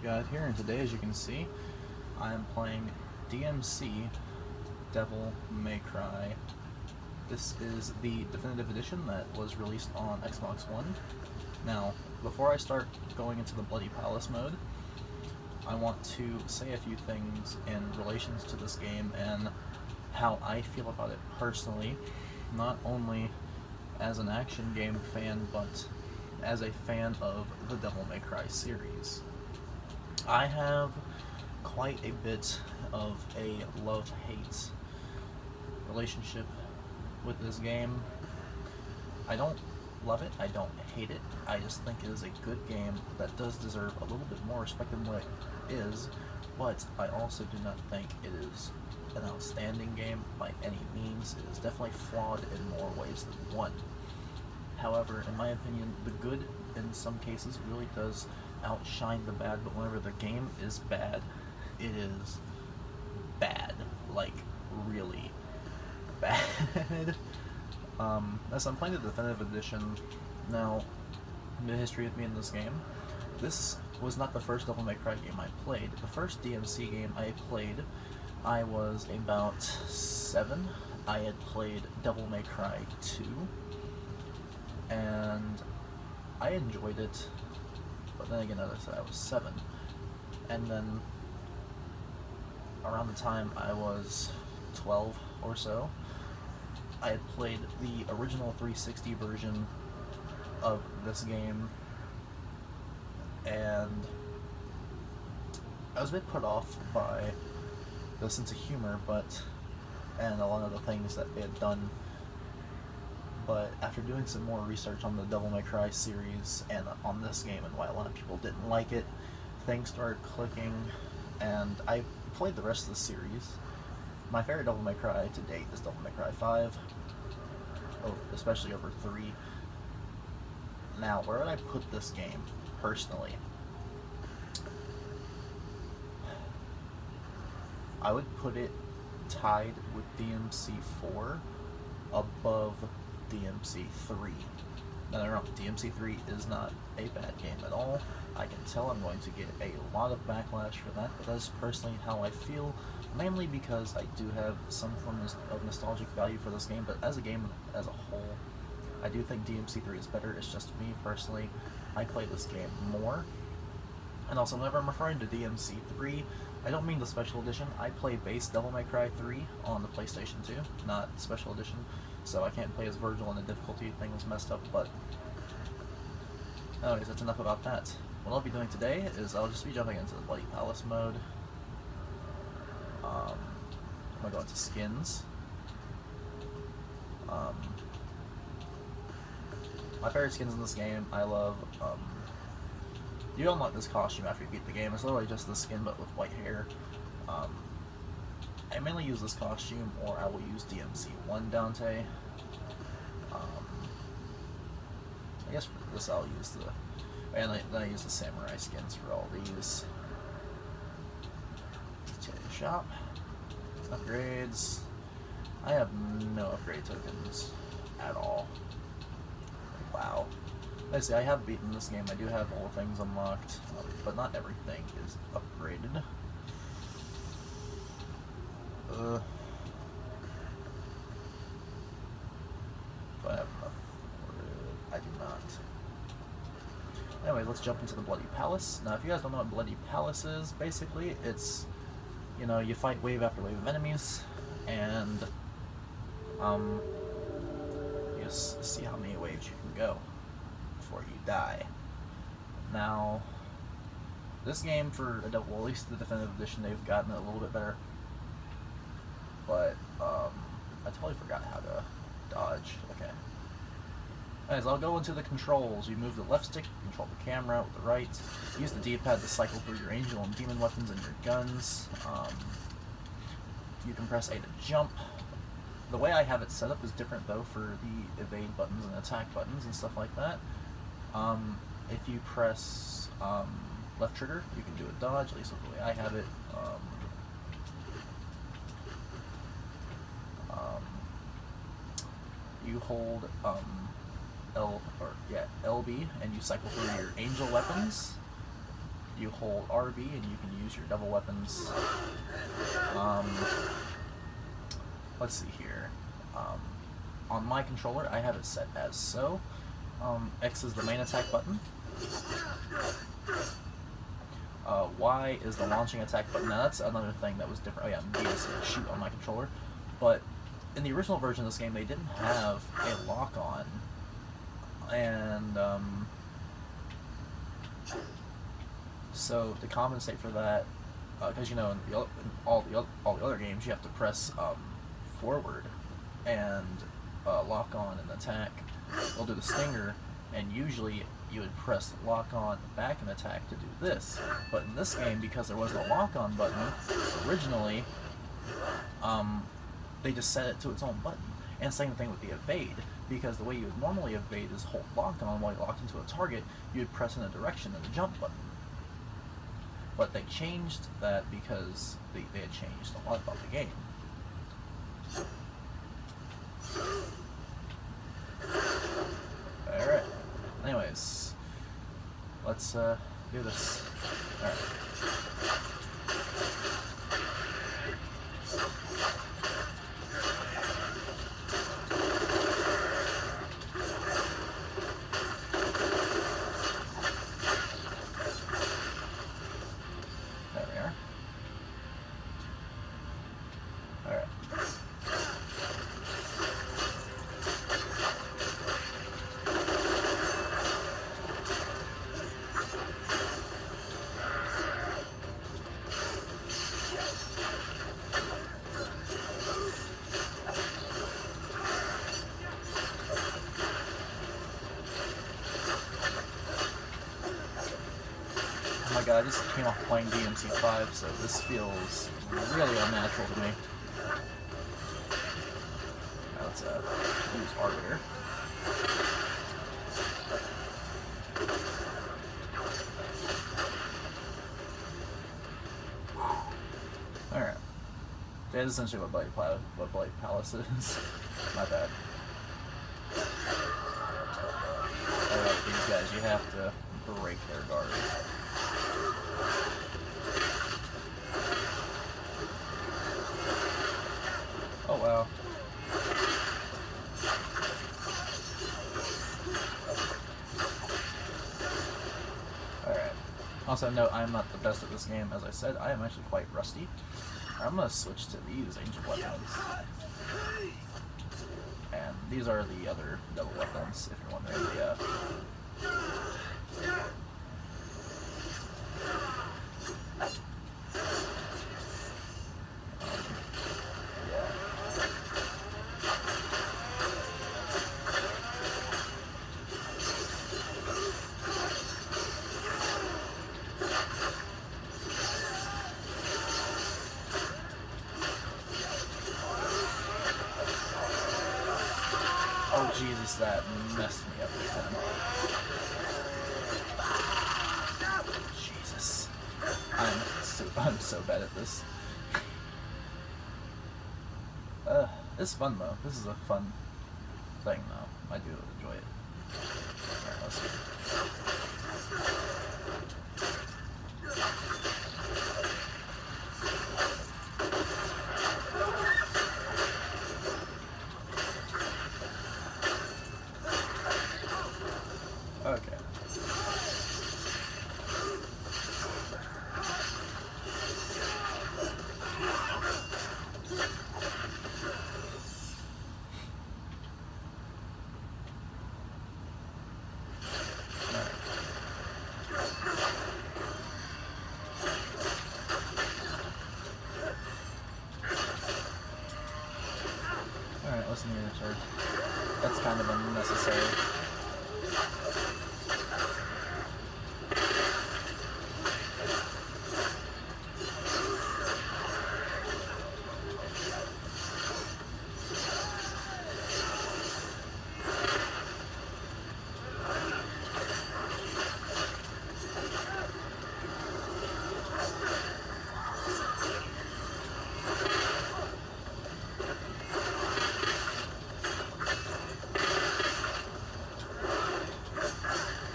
Guide here, and today, as you can see, I am playing DmC Devil May Cry. This is the definitive edition that was released on Xbox One. Now, before I start going into the Bloody Palace mode, I want to say a few things in relations to this game and how I feel about it personally, not only as an action game fan, but as a fan of the Devil May Cry series. I have quite a bit of a love-hate relationship with this game. I don't love it, I don't hate it, I just think it is a good game that does deserve a little bit more respect than what it is, but I also do not think it is an outstanding game by any means. It is definitely flawed in more ways than one. However, in my opinion, the good in some cases really does outshine the bad, but whenever the game is bad, it is bad. Like, really bad. As I'm playing the definitive edition, now, the history of me in this game, this was not the first Devil May Cry game I played. The first DmC game I played, I was about 7. I had played Devil May Cry 2, and I enjoyed it, but then again, as I said, I was 7. And then, around the time I was 12 or so, I had played the original 360 version of this game, and I was a bit put off by the sense of humor, and a lot of the things that they had done. But after doing some more research on the Devil May Cry series and on this game and why a lot of people didn't like it, things started clicking, and I played the rest of the series. My favorite Devil May Cry to date is Devil May Cry 5, especially over 3. Now, where would I put this game, personally? I would put it tied with DmC 4 above DmC 3. Now, they're wrong. DmC 3 is not a bad game at all. I can tell I'm going to get a lot of backlash for that, but that's personally how I feel, mainly because I do have some form of nostalgic value for this game, but as a game as a whole, I do think DmC 3 is better. It's just me, personally. I play this game more. And also, whenever I'm referring to DmC 3, I don't mean the Special Edition. I play base Devil May Cry 3 on the PlayStation 2, not Special Edition, so I can't play as Virgil and the difficulty thing was messed up, but anyways, that's enough about that. What I'll be doing today is I'll just be jumping into the Bloody Palace mode. I'm going to go into skins. My favorite skins in this game, I love, you unlock this costume after you beat the game. It's literally just the skin but with white hair. I mainly use this costume, or I will use DmC 1 Dante. I guess for this I'll use then I use the samurai skins for all these. Okay, shop. Upgrades. I have no upgrade tokens at all. Wow. Let's see, I have beaten this game. I do have all things unlocked, but not everything is upgraded. If I have enough for it, I do not. Anyway, let's jump into the Bloody Palace. Now, if you guys don't know what Bloody Palace is, basically, it's, you fight wave after wave of enemies, and, you just see how many waves you can go before you die. Now, this game, well, at least the definitive edition, they've gotten it a little bit better, but, I totally forgot how to dodge. Okay. Anyways, I'll go into the controls. You move the left stick, control the camera with the right. Use the D-pad to cycle through your angel and demon weapons and your guns. You can press A to jump. The way I have it set up is different, though, for the evade buttons and attack buttons and stuff like that. If you press left trigger, you can do a dodge, at least with the way I have it. You hold LB, and you cycle through your angel weapons. you hold RB and you can use your double weapons. Let's see here. On my controller, I have it set as so. X is the main attack button. Y is the launching attack button. Now that's another thing that was different. Oh yeah, B is shoot on my controller. But in the original version of this game, they didn't have a lock-on. And so to compensate for that, because you know in all the other games you have to press forward and lock on and attack. We'll do the stinger, and usually you would press lock on back and attack to do this. But in this game, because there wasn't a lock on button originally, they just set it to its own button. And same thing with the evade, because the way you would normally evade is hold lock on while you locked into a target. You would press in a direction and the jump button. But they changed that because they had changed a lot about the game. Alright. Anyways, let's do this. Alright. There we are. Alright. Oh my god, I just came off playing DmC 5, so this feels really unnatural to me. Now let's use Arbiter. Alright. That is essentially what Blight Palace is. My bad. Alright, these guys, you have to break their guard. Oh wow. Alright. Also note, I am not the best at this game. As I said, I am actually quite rusty. I'm gonna switch to these ancient weapons. And these are the other double weapons, if you're wondering. Oh Jesus, that messed me up again. Jesus. I'm so bad at this. It's fun though. This is a fun thing though. I do enjoy it. Alright, let's see. Okay. Alright, listen here, sir. That's kind of unnecessary.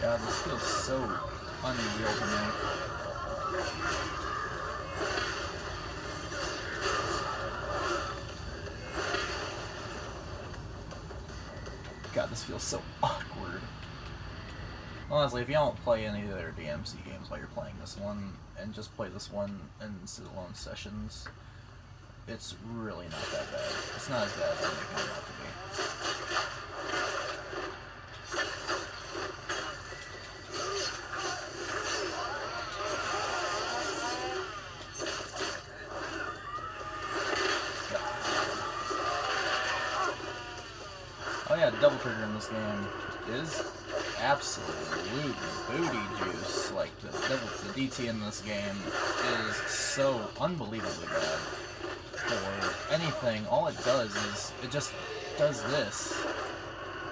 God, this feels so unreal to me. God, this feels so awkward. Honestly, if you don't play any of their DMC games while you're playing this one, and just play this one in sit-alone sessions, it's really not that bad. It's not as bad as I'm making it out to be. Oh yeah, double trigger in this game is absolute booty juice. Like, the DT in this game is so unbelievably bad for anything. All it does is, it just does this.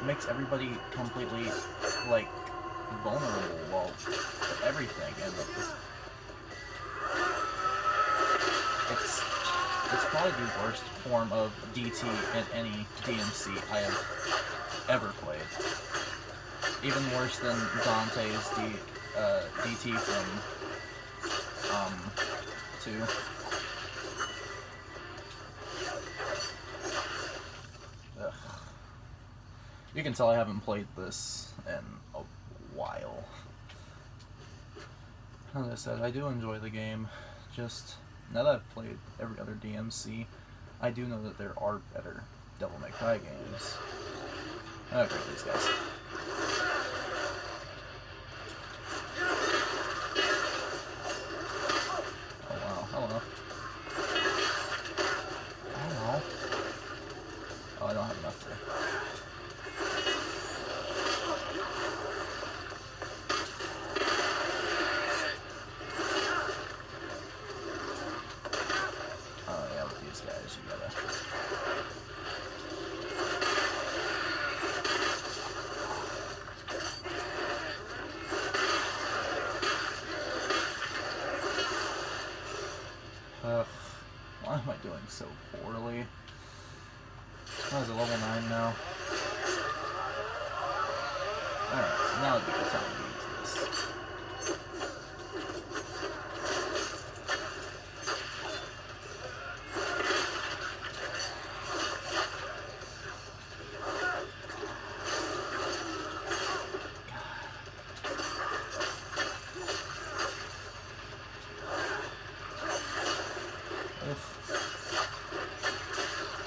It makes everybody completely, like, vulnerable, well, to everything, and it's probably the worst form of DT in any DMC I have ever played. Even worse than Dante's DT from 2. Ugh. You can tell I haven't played this in a while. As I said, I do enjoy the game. Just, now that I've played every other DMC, I do know that there are better Devil May Cry games. Okay, these guys. Oh wow, hello. Hello. Oh, I don't have enough there. Oh yeah, with these guys, you gotta... Why am I doing so poorly? I was at level 9 now. Alright, now would be the time to use this.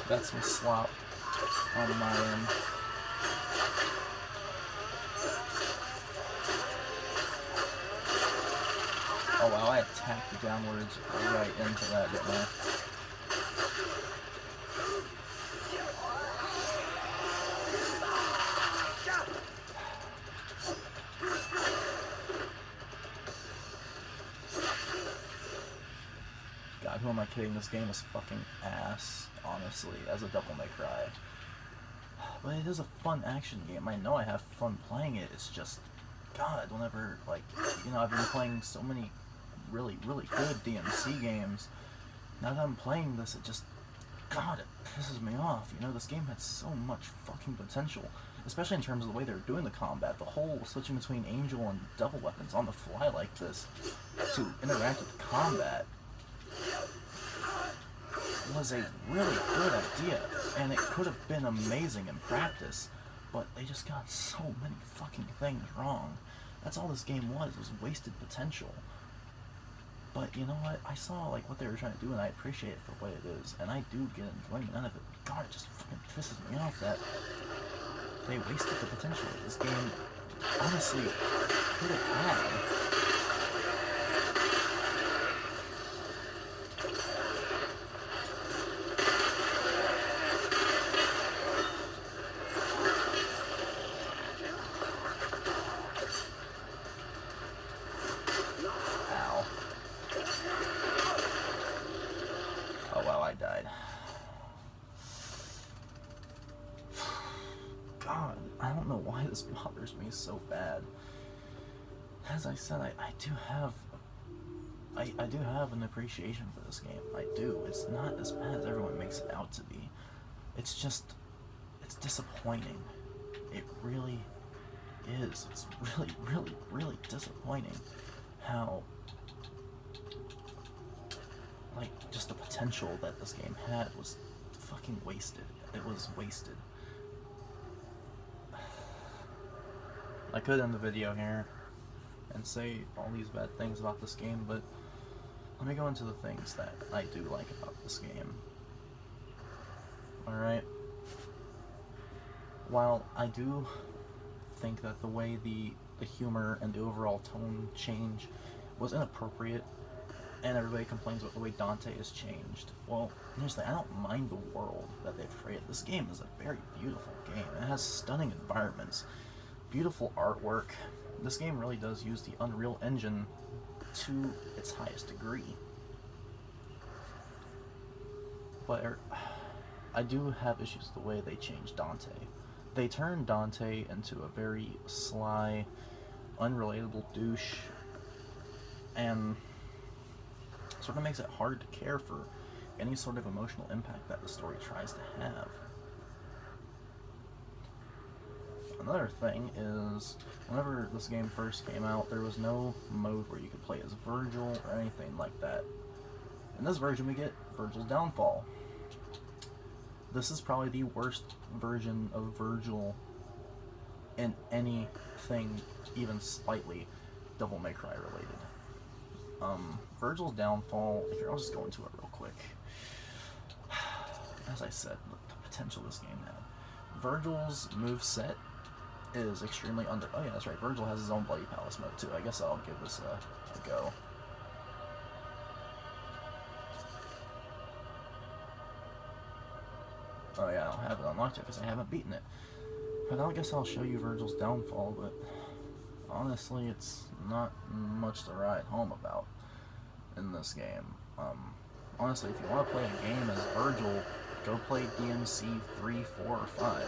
That's some slop on my end. Oh wow, I attacked downwards right into that, didn't I? God, who am I kidding? This game is fucking ass, honestly, as a Devil May Cry. But it is a fun action game. I know I have fun playing it. It's just, God, whenever, like, you know, I've been playing so many really, really good DMC games. Now that I'm playing this, it just, God, it pisses me off. You know, this game had so much fucking potential, especially in terms of the way they're doing the combat. The whole switching between angel and devil weapons on the fly like this to interact with the combat was a really good idea, and it could have been amazing in practice, but they just got so many fucking things wrong. That's all this game was wasted potential. But you know what? I saw like what they were trying to do, and I appreciate it for what it is, and I do get enjoyment out of it. God, it just fucking pisses me off that they wasted the potential that this game honestly could have had. Died. God, I don't know why this bothers me so bad. As I said, I do have an appreciation for this game. I do. It's not as bad as everyone makes it out to be. It's just, it's disappointing. It really is. It's really, really, really disappointing how like, just the potential that this game had was fucking wasted. It was wasted. I could end the video here and say all these bad things about this game, but let me go into the things that I do like about this game. Alright? While I do think that the way the humor and the overall tone change was inappropriate, and everybody complains about the way Dante has changed, well, here's the thing, I don't mind the world that they've created. This game is a very beautiful game. It has stunning environments, beautiful artwork. This game really does use the Unreal Engine to its highest degree. But I do have issues with the way they changed Dante. They turned Dante into a very sly, unrelatable douche, and sort of makes it hard to care for any sort of emotional impact that the story tries to have. Another thing is, whenever this game first came out, there was no mode where you could play as Virgil or anything like that. In this version, we get Virgil's Downfall. This is probably the worst version of Virgil in anything even slightly Devil May Cry related. Virgil's Downfall, I'll just go into it real quick. As I said, the potential this game had. Virgil's moveset is extremely oh yeah, that's right, Virgil has his own Bloody Palace mode too. I guess I'll give this a go. Oh yeah, I don't have it unlocked yet because I haven't beaten it. But I guess I'll show you Virgil's Downfall, but honestly, it's not much to write home about in this game. Honestly, if you want to play a game as Virgil, go play DmC 3, 4, or 5.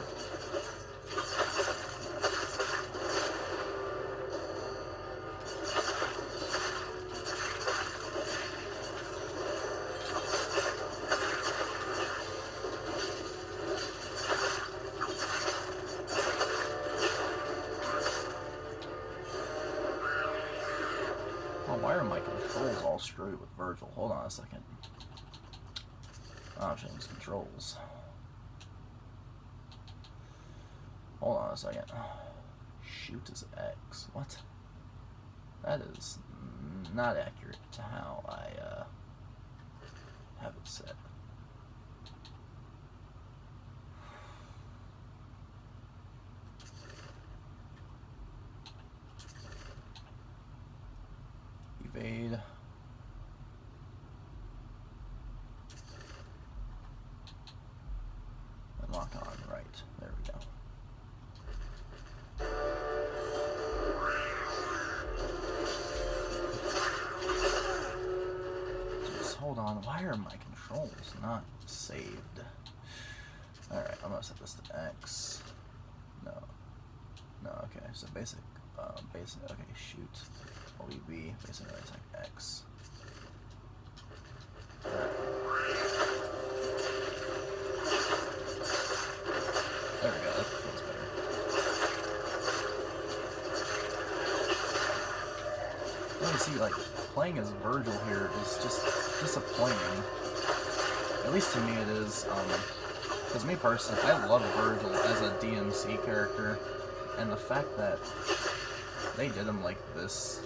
Why are my controls all screwed with Virgil? Hold on a second. I'll change controls. Hold on a second. Shoot is X. What? That is not accurate to how I have it set. Evade. And lock on, right. There we go. Just hold on. Why are my controls not saved? Alright, I'm gonna set this to X. No, okay, so basic, okay, shoot. OEB, basic right attack X. There we go, that feels better. You see, like, playing as Virgil here is just disappointing. At least to me it is, because me personally, I love Virgil as a DmC character, and the fact that they did him like this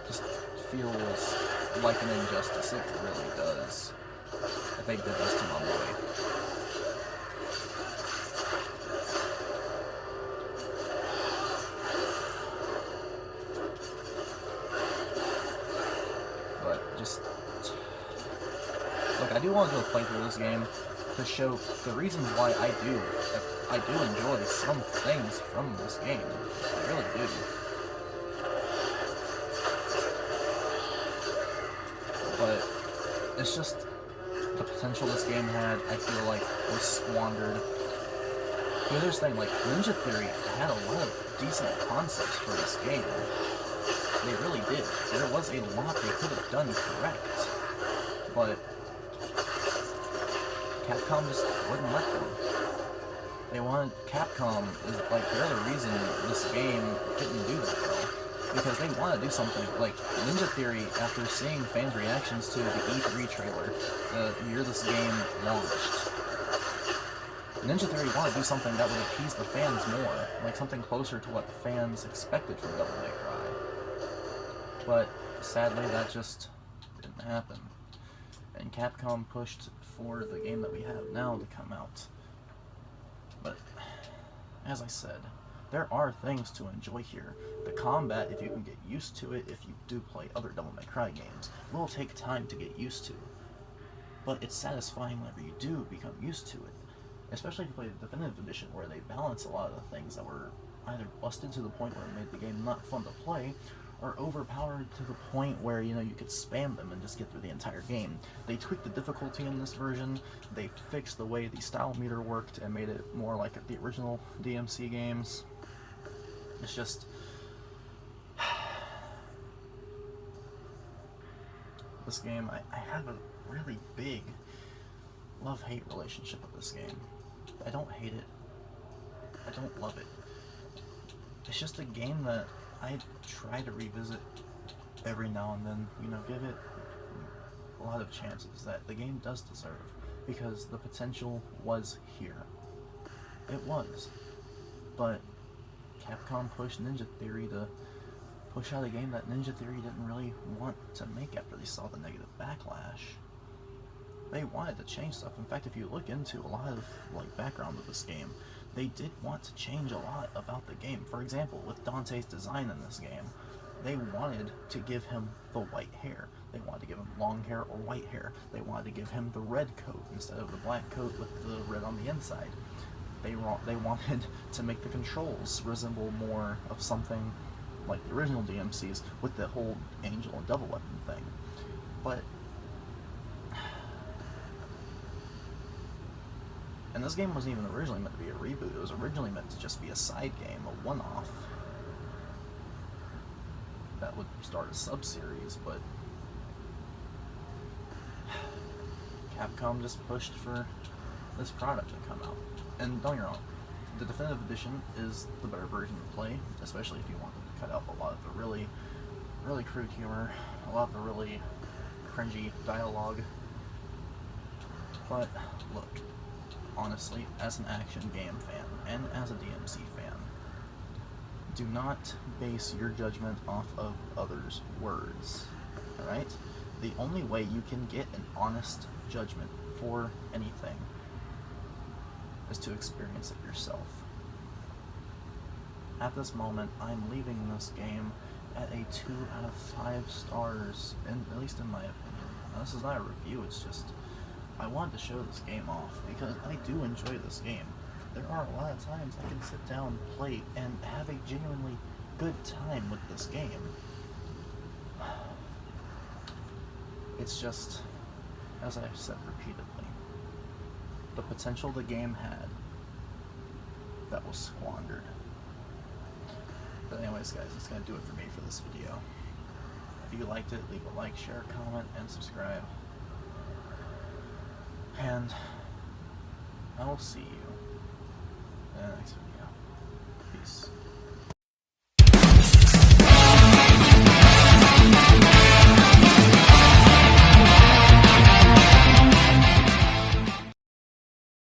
just feels like an injustice. It really does. That they did this to my boy. But just look, I do want to do a playthrough of this game to show the reasons why I do enjoy some things from this game. I really do. But it's just the potential this game had, I feel like, was squandered. The other thing, like, Ninja Theory had a lot of decent concepts for this game. They really did. There was a lot they could have done correct. But Capcom just wouldn't let them. They wanted Capcom is like they're the reason this game didn't do that well. because they want to do something. Like Ninja Theory, after seeing fans' reactions to the E3 trailer the year this game launched, Ninja Theory wanted to do something that would appease the fans more, like something closer to what the fans expected from Devil May Cry. But sadly, that just didn't happen. And Capcom pushed for the game that we have now to come out. But, as I said, there are things to enjoy here. The combat, if you can get used to it, if you do play other Devil May Cry games, will take time to get used to. But it's satisfying whenever you do become used to it. Especially if you play the Definitive Edition, where they balance a lot of the things that were either busted to the point where it made the game not fun to play, or overpowered to the point where, you know, you could spam them and just get through the entire game. They tweaked the difficulty in this version, they fixed the way the style meter worked and made it more like the original DmC games. It's just... this game, I have a really big love-hate relationship with this game. I don't hate it. I don't love it. It's just a game that I try to revisit every now and then, you know, give it a lot of chances that the game does deserve, because the potential was here. It was. But Capcom pushed Ninja Theory to push out a game that Ninja Theory didn't really want to make after they saw the negative backlash. They wanted to change stuff. In fact, if you look into a lot of background of this game, they did want to change a lot about the game. For example, with Dante's design in this game, they wanted to give him the white hair. They wanted to give him long hair or white hair. They wanted to give him the red coat instead of the black coat with the red on the inside. They wanted to make the controls resemble more of something like the original DMCs with the whole angel and devil weapon thing. But and this game wasn't even originally meant to be a reboot. It was originally meant to just be a side game, a one-off that would start a sub-series, but Capcom just pushed for this product to come out. And don't get me wrong, the Definitive Edition is the better version to play, especially if you want to cut out a lot of the really, really crude humor, a lot of the really cringy dialogue. But look, honestly, as an action game fan and as a DmC fan, do not base your judgment off of others' words, alright? The only way you can get an honest judgment for anything is to experience it yourself. At this moment, I'm leaving this game at a 2 out of 5 stars, at least in my opinion. Now, this is not a review, it's just I wanted to show this game off because I do enjoy this game. There are a lot of times I can sit down, play, and have a genuinely good time with this game. It's just, as I've said repeatedly, the potential the game had that was squandered. But anyways, guys, that's going to do it for me for this video. If you liked it, leave a like, share, comment, and subscribe. And I will see you in the next video. Peace.